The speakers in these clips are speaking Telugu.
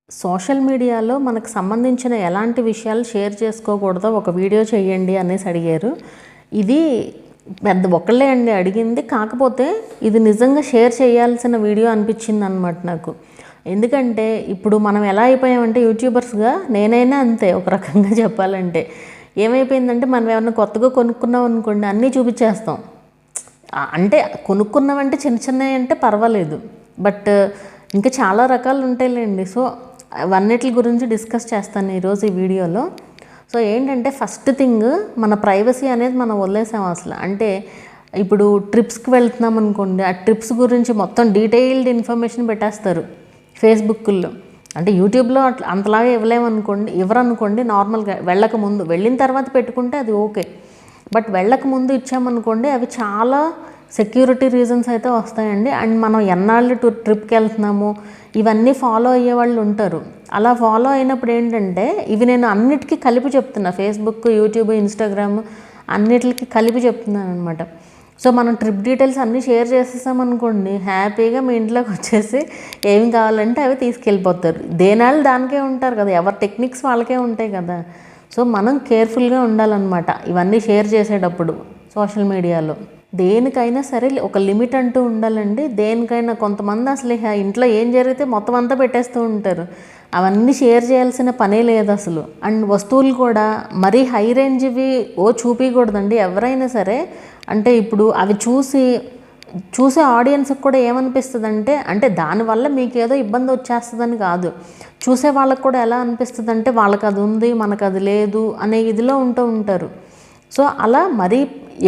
సోషల్ మీడియాలో మనకు సంబంధించిన ఎలాంటి విషయాలు షేర్ చేసుకోకూడదో ఒక వీడియో చేయండి అనేసి అడిగారు. ఇది పెద్ద ఒక్కళ్ళే అండి అడిగింది. కాకపోతే ఇది నిజంగా షేర్ చేయాల్సిన వీడియో అనిపించింది అనమాట నాకు. ఎందుకంటే ఇప్పుడు మనం ఎలా అయిపోయామంటే యూట్యూబర్స్గా, నేనైనా అంతే ఒక రకంగా చెప్పాలంటే. ఏమైపోయిందంటే మనం ఏమన్నా కొత్తగా కొనుక్కున్నాం అనుకోండి, అన్నీ చూపించేస్తాం. అంటే కొనుక్కున్నామంటే చిన్న చిన్నవి అంటే పర్వాలేదు, బట్ ఇంకా చాలా రకాలు ఉంటాయిలేండి. సో అవన్నిటి గురించి డిస్కస్ చేస్తాను ఈరోజు ఈ వీడియోలో. సో ఏంటంటే ఫస్ట్ థింగ్, మన ప్రైవసీ అనేది మనం వదిలేసాం అసలు. అంటే ఇప్పుడు ట్రిప్స్కి వెళ్తున్నాం అనుకోండి, ఆ ట్రిప్స్ గురించి మొత్తం డీటెయిల్డ్ ఇన్ఫర్మేషన్ పెట్టేస్తారు ఫేస్బుక్లో. అంటే యూట్యూబ్లో అట్లా అంతలాగా ఇవ్వలేమనుకోండి, ఇవ్వరనుకోండి. నార్మల్గా వెళ్ళక ముందు, వెళ్ళిన తర్వాత పెట్టుకుంటే అది ఓకే. బట్ వెళ్ళక ముందు ఇచ్చామనుకోండి, అవి చాలా సెక్యూరిటీ రీజన్స్ అయితే వస్తాయండి. అండ్ మనం ఎన్నాళ్ళు ట్రిప్కి వెళ్తున్నాము ఇవన్నీ ఫాలో అయ్యే వాళ్ళు ఉంటారు. అలా ఫాలో అయినప్పుడు ఏంటంటే, ఇవి నేను అన్నిటికీ కలిపి చెప్తున్నా, ఫేస్బుక్, యూట్యూబ్, ఇన్స్టాగ్రామ్ అన్నిటికీ కలిపి చెప్తున్నాను అనమాట. సో మనం ట్రిప్ డీటెయిల్స్ అన్నీ షేర్ చేసేసామనుకోండి, హ్యాపీగా మీ ఇంట్లోకి వచ్చేసి ఏం కావాలంటే అవి తీసుకెళ్ళిపోతారు. దేనాళ్ళు దానికే ఉంటారు కదా, ఎవరి టెక్నిక్స్ వాళ్ళకే ఉంటాయి కదా. సో మనం కేర్ఫుల్గా ఉండాలన్నమాట ఇవన్నీ షేర్ చేసేటప్పుడు సోషల్ మీడియాలో. దేనికైనా సరే ఒక లిమిట్ అంటూ ఉండాలండి. దేనికైనా కొంతమంది అసలు ఇంట్లో ఏం జరిగితే మొత్తం అంతా పెట్టేస్తూ ఉంటారు. అవన్నీ షేర్ చేయాల్సిన పనే లేదు అసలు. అండ్ వస్తువులు కూడా మరీ హై రేంజ్వి చూపించకూడదండి ఎవరైనా సరే. అంటే ఇప్పుడు అవి చూసే ఆడియన్స్కి కూడా ఏమనిపిస్తుంది అంటే దానివల్ల మీకు ఏదో ఇబ్బంది వచ్చేస్తుందని కాదు. చూసే వాళ్ళకి కూడా ఎలా అనిపిస్తుంది అంటే, వాళ్ళకి అది ఉంది మనకు అది లేదు అనే ఇదిలో ఉంటూ ఉంటారు. సో అలా మరీ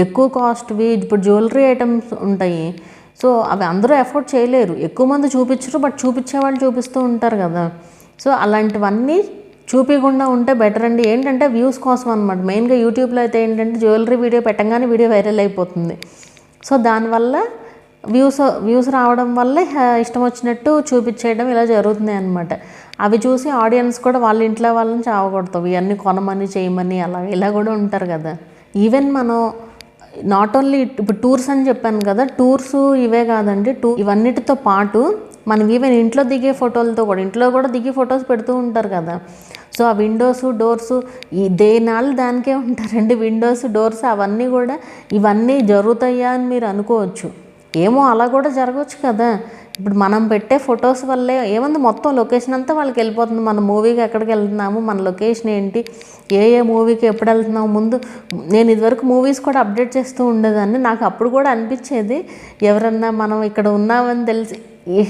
ఎక్కువ కాస్ట్వి, ఇప్పుడు జ్యువెలరీ ఐటమ్స్ ఉంటాయి. సో అవి అందరూ ఎఫోర్డ్ చేయలేరు, ఎక్కువ మంది చూపించరు, బట్ చూపించే వాళ్ళు చూపిస్తూ ఉంటారు కదా. సో అలాంటివన్నీ చూపించకుండా ఉంటే బెటర్ అండి. ఏంటంటే వ్యూస్ కోసం అనమాట. మెయిన్గా యూట్యూబ్లో అయితే ఏంటంటే జ్యువెలరీ వీడియో పెట్టంగానే వీడియో వైరల్ అయిపోతుంది. సో దానివల్ల వ్యూస్ రావడం వల్ల ఇష్టం వచ్చినట్టు చూపించేయడం ఇలా జరుగుతుంది అనమాట. అవి చూసి ఆడియన్స్ కూడా వాళ్ళ ఇంట్లో వాళ్ళని చావకూడతావు, ఇవన్నీ కొనమని చేయమని ఇలా కూడా ఉంటారు కదా. ఈవెన్ మనం నాట్ ఓన్లీ ఇప్పుడు టూర్స్ అని చెప్పాను కదా, టూర్స్ ఇవే కాదండి, ఇవన్నిటితో పాటు మనం ఈవెన్ ఇంట్లో దిగే ఫోటోలతో కూడా, ఇంట్లో కూడా దిగి ఫొటోస్ పెడుతూ ఉంటారు కదా. సో ఆ విండోస్, డోర్స్ దేనాళ్ళు దానికే ఉంటారండి. విండోస్, డోర్స్ అవన్నీ కూడా ఇవన్నీ జరుగుతాయా అని మీరు అనుకోవచ్చు. ఏమో అలా కూడా జరగవచ్చు కదా. ఇప్పుడు మనం పెట్టే ఫొటోస్ వల్లే ఏముంది, మొత్తం లొకేషన్ అంతా వాళ్ళకి వెళ్ళిపోతుంది. మన మూవీకి ఎక్కడికి వెళ్తున్నాము, మన లొకేషన్ ఏంటి, ఏ మూవీకి ఎప్పుడు వెళ్తున్నాము. ముందు నేను ఇదివరకు మూవీస్ కూడా అప్డేట్ చేస్తూ ఉండేదాన్ని. నాకు అప్పుడు కూడా అనిపించేది, ఎవరన్నా మనం ఇక్కడ ఉన్నామని తెలిసి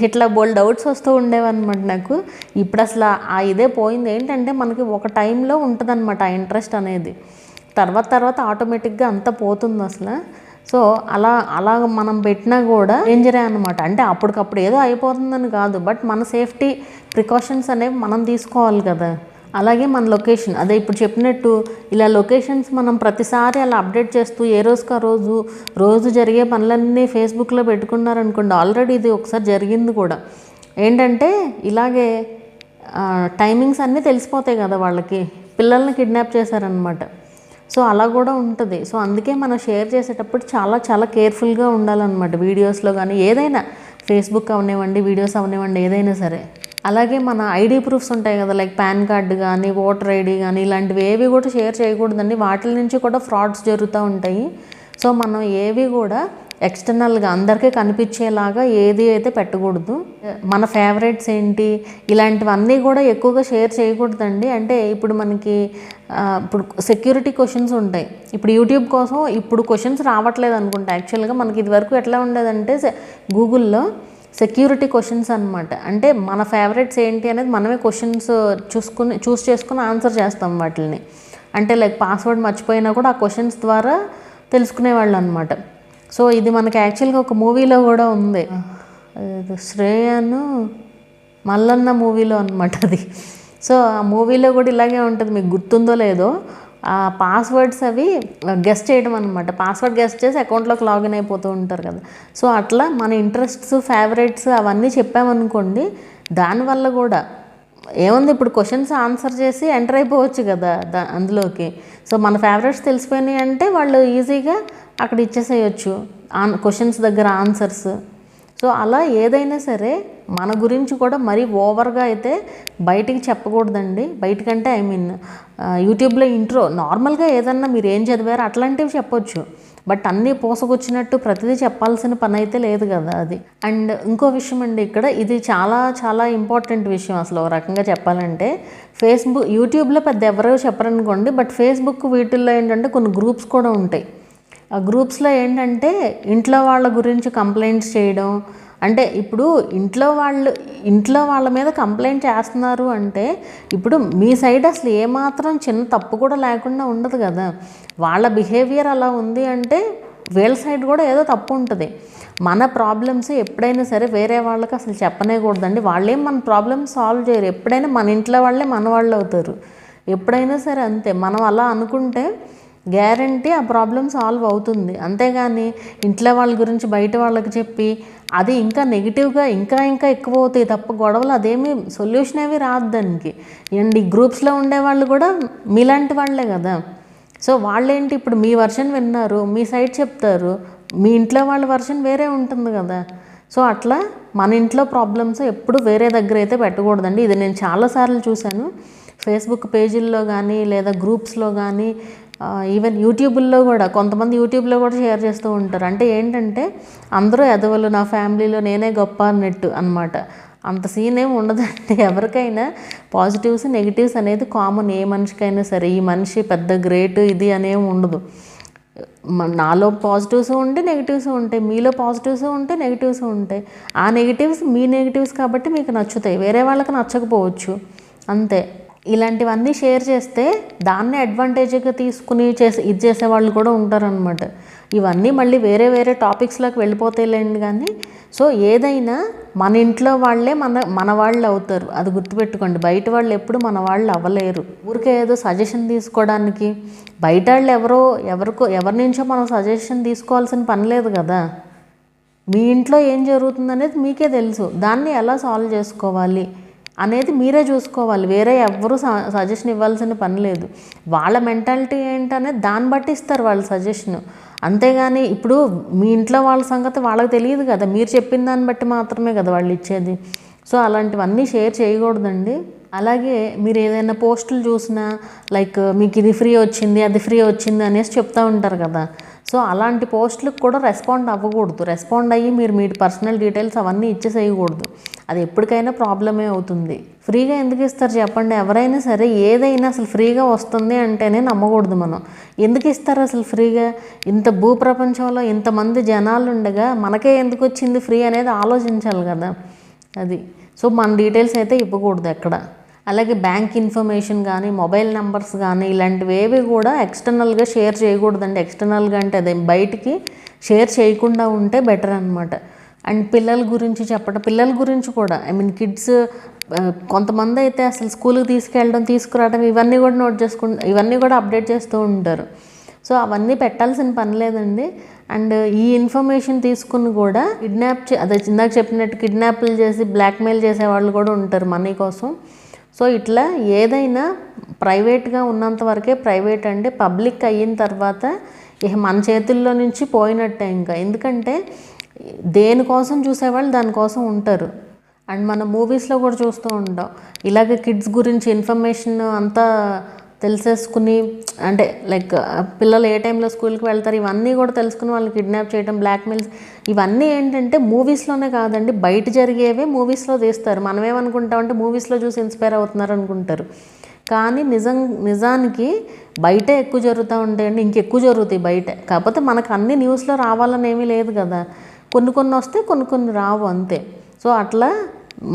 ఇట్లా బోల్డ్ డౌట్స్ వస్తూ ఉండేవన్నమాట నాకు. ఇప్పుడు అసలు ఆ ఇదే పోయింది. ఏంటంటే మనకి ఒక టైంలో ఉంటుందన్నమాట ఆ ఇంట్రెస్ట్ అనేది, తర్వాత ఆటోమేటిక్గా అంతా పోతుంది అసలు. సో అలా మనం పెట్టినా కూడా డేంజరే అనమాట. అంటే అప్పటికప్పుడు ఏదో అయిపోతుందని కాదు, బట్ మన సేఫ్టీ ప్రికాషన్స్ అనేవి మనం తీసుకోవాలి కదా. అలాగే మన లొకేషన్, అదే ఇప్పుడు చెప్పినట్టు ఇలా లొకేషన్స్ మనం ప్రతిసారి అలా అప్డేట్ చేస్తూ ఏ రోజుకి ఆ రోజు జరిగే పనులన్నీ ఫేస్బుక్లో పెట్టుకున్నారనుకోండి. ఆల్రెడీ ఇది ఒకసారి జరిగింది కూడా. ఏంటంటే ఇలాగే టైమింగ్స్ అన్నీ తెలిసిపోతాయి కదా వాళ్ళకి, పిల్లల్ని కిడ్నాప్ చేశారనమాట. సో అలా కూడా ఉంటుంది. సో అందుకే మనం షేర్ చేసేటప్పుడు చాలా కేర్ఫుల్గా ఉండాలన్నమాట. వీడియోస్లో కానీ ఏదైనా, ఫేస్బుక్ అవనివ్వండి, వీడియోస్ అవనివ్వండి, ఏదైనా సరే. అలాగే మన ఐడి ప్రూఫ్స్ ఉంటాయి కదా, లైక్ పాన్ కార్డు కానీ, ఓటర్ ఐడి కానీ, ఇలాంటివి ఏవి కూడా షేర్ చేయకూడదండి. వాటి నుంచి కూడా ఫ్రాడ్స్ జరుగుతూ ఉంటాయి. సో మనం ఏవి కూడా ఎక్స్టర్నల్గా అందరికీ కనిపించేలాగా ఏది అయితే పెట్టకూడదు. మన ఫేవరెట్స్ ఏంటి ఇలాంటివన్నీ కూడా ఎక్కువగా షేర్ చేయకూడదండి. అంటే ఇప్పుడు మనకి ఇప్పుడు సెక్యూరిటీ క్వశ్చన్స్ ఉంటాయి. ఇప్పుడు యూట్యూబ్ కోసం ఇప్పుడు క్వశ్చన్స్ రావట్లేదు అనుకుంటా. యాక్చువల్గా మనకి ఇదివరకు ఎట్లా ఉండేదంటే గూగుల్లో సెక్యూరిటీ క్వశ్చన్స్ అనమాట. అంటే మన ఫేవరెట్స్ ఏంటి అనేది మనమే క్వశ్చన్స్ చూస్ చేసుకుని ఆన్సర్ చేస్తాం వాటిని. అంటే లైక్ పాస్వర్డ్ మర్చిపోయినా కూడా ఆ క్వశ్చన్స్ ద్వారా తెలుసుకునేవాళ్ళు అనమాట. సో ఇది మనకి యాక్చువల్గా ఒక మూవీలో కూడా ఉంది, శ్రేయను మల్లన్న మూవీలో అనమాట అది. సో ఆ మూవీలో కూడా ఇలాగే ఉంటుంది, మీకు గుర్తుందో లేదో. ఆ పాస్వర్డ్స్ అవి గెస్ చేయడం అనమాట. పాస్వర్డ్ గెస్ చేసి అకౌంట్లోకి లాగిన్ అయిపోతూ ఉంటారు కదా. సో అట్లా మన ఇంట్రెస్ట్స్, ఫేవరెట్స్ అవన్నీ చెప్పామనుకోండి, దానివల్ల కూడా ఏముంది, ఇప్పుడు క్వశ్చన్స్ ఆన్సర్ చేసి ఎంటర్ అయిపోవచ్చు కదా అందులోకి. సో మన ఫేవరెట్స్ తెలిసిపోయినాయి అంటే వాళ్ళు ఈజీగా అక్కడ ఇచ్చేసేయచ్చు క్వశ్చన్స్ దగ్గర ఆన్సర్స్. సో అలా ఏదైనా సరే మన గురించి కూడా మరీ ఓవర్గా అయితే బయటికి చెప్పకూడదండి. బయటకంటే యూట్యూబ్లో ఇంట్రో నార్మల్గా ఏదన్నా మీరు ఏం చదివారో అట్లాంటివి చెప్పొచ్చు. బట్ అన్నీ పోసకొచ్చినట్టు ప్రతిదీ చెప్పాల్సిన పని అయితే లేదు కదా అది. అండ్ ఇంకో విషయం అండి, ఇక్కడ ఇది చాలా చాలా ఇంపార్టెంట్ విషయం అసలు ఒక రకంగా చెప్పాలంటే. యూట్యూబ్లో పెద్ద ఎవరో చెప్పరనుకోండి, బట్ ఫేస్బుక్ వీటిల్లో ఏంటంటే కొన్ని గ్రూప్స్ కూడా ఉంటాయి. ఆ గ్రూప్స్లో ఏంటంటే ఇంట్లో వాళ్ళ గురించి కంప్లైంట్స్ చేయడం. అంటే ఇప్పుడు ఇంట్లో వాళ్ళ మీద కంప్లైంట్ చేస్తున్నారు అంటే ఇప్పుడు మీ సైడ్ అసలు ఏమాత్రం చిన్న తప్పు కూడా లేకుండా ఉండదు కదా. వాళ్ళ బిహేవియర్ అలా ఉంది అంటే వీళ్ళ సైడ్ కూడా ఏదో తప్పు ఉంటుంది. మన ప్రాబ్లమ్స్ ఎప్పుడైనా సరే వేరే వాళ్ళకి అసలు చెప్పనేకూడదండి. వాళ్ళేం మన ప్రాబ్లమ్స్ సాల్వ్ చేయరు. ఎప్పుడైనా మన ఇంట్లో వాళ్ళే మన వాళ్ళు అవుతారు. ఎప్పుడైనా సరే అంతే. మనం అలా అనుకుంటే గ్యారంటీ ఆ ప్రాబ్లం సాల్వ్ అవుతుంది. అంతేగాని ఇంట్లో వాళ్ళ గురించి బయట వాళ్ళకి చెప్పి అది ఇంకా నెగిటివ్గా ఇంకా ఎక్కువ అవుతాయి తప్ప గొడవలు అదేమీ సొల్యూషన్ ఏవి రాదు దానికి. అండ్ ఈ గ్రూప్స్లో ఉండేవాళ్ళు కూడా మీలాంటి వాళ్ళే కదా. సో వాళ్ళేంటి ఇప్పుడు మీ వర్షన్ విన్నారు, మీ సైడ్ చెప్తారు, మీ ఇంట్లో వాళ్ళ వర్షన్ వేరే ఉంటుంది కదా. సో అట్లా మన ఇంట్లో ప్రాబ్లమ్స్ ఎప్పుడు వేరే దగ్గర అయితే పెట్టకూడదండి. ఇది నేను చాలాసార్లు చూశాను. ఫేస్బుక్ పేజీల్లో కానీ లేదా గ్రూప్స్లో కానీ ఈవెన్ యూట్యూబ్లో కూడా కొంతమంది యూట్యూబ్లో కూడా షేర్ చేస్తూ ఉంటారు. అంటే ఏంటంటే అందరూ ఎదవలు, నా ఫ్యామిలీలో నేనే గొప్ప అన్నట్టు అనమాట. అంత సీన్ ఏమి ఉండదండి. ఎవరికైనా పాజిటివ్స్ నెగిటివ్స్ అనేది కామన్, ఏ మనిషికైనా సరే. ఈ మనిషి పెద్ద గ్రేట్ ఇది అనేవి ఉండదు. నాలో పాజిటివ్స్ ఉంటే నెగిటివ్స్ ఉంటాయి, మీలో పాజిటివ్స్ ఉంటే నెగిటివ్స్ ఉంటాయి. ఆ నెగిటివ్స్ మీ నెగిటివ్స్ కాబట్టి మీకు నచ్చుతాయి, వేరే వాళ్ళకి నచ్చకపోవచ్చు, అంతే. ఇలాంటివన్నీ షేర్ చేస్తే దాన్ని అడ్వాంటేజ్గా తీసుకుని ఇది చేసేవాళ్ళు కూడా ఉంటారనమాట. ఇవన్నీ మళ్ళీ వేరే వేరే టాపిక్స్లోకి వెళ్ళిపోతాయిలేండి. కానీ సో ఏదైనా మన ఇంట్లో వాళ్ళే మన వాళ్ళు అవుతారు, అది గుర్తుపెట్టుకోండి. బయట వాళ్ళు ఎప్పుడు మన వాళ్ళు అవ్వలేరు. ఊరికే ఏదో సజెషన్ తీసుకోవడానికి బయట వాళ్ళు ఎవరి నుంచో మనం సజెషన్ తీసుకోవాల్సిన పని లేదు కదా. మీ ఇంట్లో ఏం జరుగుతుందనేది మీకే తెలుసు. దాన్ని ఎలా సాల్వ్ చేసుకోవాలి అనేది మీరే చూసుకోవాలి. వేరే ఎవ్వరూ సజెషన్ ఇవ్వాల్సిన పని లేదు. వాళ్ళ మెంటాలిటీ ఏంటనేది దాన్ని బట్టి ఇస్తారు వాళ్ళు సజెషన్. అంతేగాని ఇప్పుడు మీ ఇంట్లో వాళ్ళ సంగతి వాళ్ళకి తెలియదు కదా, మీరు చెప్పిన దాన్ని బట్టి మాత్రమే కదా వాళ్ళు ఇచ్చేది. సో అలాంటివన్నీ షేర్ చేయకూడదండి. అలాగే మీరు ఏదైనా పోస్టులు చూసినా లైక్ మీకు ఇది ఫ్రీ వచ్చింది అది ఫ్రీ వచ్చింది అనేసి చెప్తూ ఉంటారు కదా. సో అలాంటి పోస్టులకు కూడా రెస్పాండ్ అవ్వకూడదు. రెస్పాండ్ అయ్యి మీరు మీ పర్సనల్ డీటెయిల్స్ అవన్నీ ఇచ్చేసేయకూడదు. అది ఎప్పటికైనా ప్రాబ్లమే అవుతుంది. ఫ్రీగా ఎందుకు ఇస్తారు చెప్పండి? ఎవరైనా సరే ఏదైనా అసలు ఫ్రీగా వస్తుంది అంటేనే నమ్మకూడదు మనం. ఎందుకు ఇస్తారు అసలు ఫ్రీగా? ఇంత భూప్రపంచంలో ఇంతమంది జనాలు ఉండగా మనకే ఎందుకు వచ్చింది ఫ్రీ అనేది ఆలోచించాలి కదా. అది సో మన డీటెయిల్స్ అయితే ఇవ్వకూడదు ఎక్కడ. అలాగే బ్యాంక్ ఇన్ఫర్మేషన్ కానీ మొబైల్ నెంబర్స్ కానీ ఇలాంటివి ఏవి కూడా ఎక్స్టర్నల్గా షేర్ చేయకూడదండి. ఎక్స్టర్నల్గా అంటే అదే బయటికి షేర్ చేయకుండా ఉంటే బెటర్ అనమాట. అండ్ పిల్లల గురించి కూడా కిడ్స్ కొంతమంది అయితే అసలు స్కూల్కి తీసుకెళ్ళడం తీసుకురావడం ఇవన్నీ కూడా అప్డేట్ చేస్తూ ఉంటారు. సో అవన్నీ పెట్టాల్సిన పని లేదండి. అండ్ ఈ ఇన్ఫర్మేషన్ తీసుకుని కూడా అదే ఇందాక చెప్పినట్టు కిడ్నాప్లు చేసి బ్లాక్మెయిల్ చేసే వాళ్ళు కూడా ఉంటారు మనీ కోసం. సో ఇట్లా ఏదైనా ప్రైవేట్గా ఉన్నంత వరకే ప్రైవేట్ అండి. పబ్లిక్ అయిన తర్వాత ఇక మన చేతుల్లో నుంచి పోయినట్టే ఇంకా. ఎందుకంటే దేనికోసం చూసేవాళ్ళు దానికోసం ఉంటారు. అండ్ మన మూవీస్లో కూడా చూస్తూ ఉంటాం ఇలాగే కిడ్స్ గురించి ఇన్ఫర్మేషన్ అంతా తెలిసేసుకుని, అంటే లైక్ పిల్లలు ఏ టైంలో స్కూల్కి వెళ్తారు ఇవన్నీ కూడా తెలుసుకుని వాళ్ళని కిడ్నాప్ చేయడం, బ్లాక్మెయిల్స్ ఇవన్నీ ఏంటంటే మూవీస్లోనే కాదండి, బయట జరిగేవే మూవీస్లో తీస్తారు. మనం ఏమనుకుంటామంటే మూవీస్లో చూసి ఇన్స్పైర్ అవుతున్నారు అనుకుంటారు. కానీ నిజానికి బయట ఎక్కువ జరుగుతూ ఉంటాయండి, ఇంకెక్కువ జరుగుతాయి బయట. కాకపోతే మనకు అన్ని న్యూస్లో రావాలని ఏమీ లేదు కదా. కొన్ని వస్తే కొన్ని రావు అంతే. సో అట్లా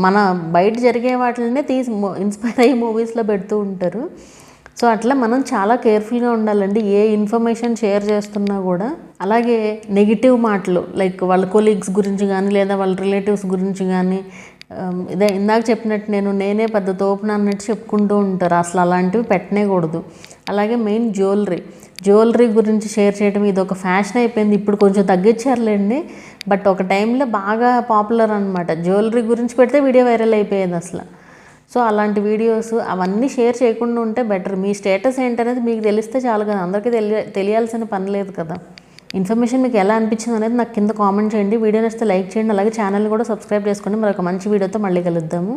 మన బయట జరిగే వాటినే తీసి ఇన్స్పైర్ అయ్యి మూవీస్లో పెడుతూ ఉంటారు. సో అట్లా మనం చాలా కేర్ఫుల్గా ఉండాలండి ఏ ఇన్ఫర్మేషన్ షేర్ చేస్తున్నా కూడా. అలాగే నెగిటివ్ మాటలు లైక్ వాళ్ళ కొలీగ్స్ గురించి కానీ లేదా వాళ్ళ రిలేటివ్స్ గురించి కానీ ఇదే ఇందాక చెప్పినట్టు నేనే పెద్ద తోపున అన్నట్టు చెప్పుకుంటూ ఉంటారు. అసలు అలాంటివి పెట్టనేకూడదు. అలాగే మెయిన్ జ్యువెలరీ గురించి షేర్ చేయడం ఇది ఒక ఫ్యాషన్ అయిపోయింది. ఇప్పుడు కొంచెం తగ్గించారులేండి, బట్ ఒక టైంలో బాగా పాపులర్ అనమాట. జ్యువెలరీ గురించి పెడితే వీడియో వైరల్ అయిపోయేది అసలు. సో అలాంటి వీడియోస్ అవన్నీ షేర్ చేయకుండా ఉంటే బెటర్. మీ స్టేటస్ ఏంటనేది మీకు తెలిస్తే చాలు కదా, అందరికీ తెలియాల్సిన పని లేదు కదా. ఇన్ఫర్మేషన్ మీకు ఎలా అనిపించింది అనేది నాకు కింద కామెంట్ చేయండి. వీడియో నచ్చితే లైక్ చేయండి. అలాగే ఛానల్ కూడా సబ్స్క్రైబ్ చేసుకోండి. మరొక మంచి వీడియోతో మళ్ళీ కలుద్దాము.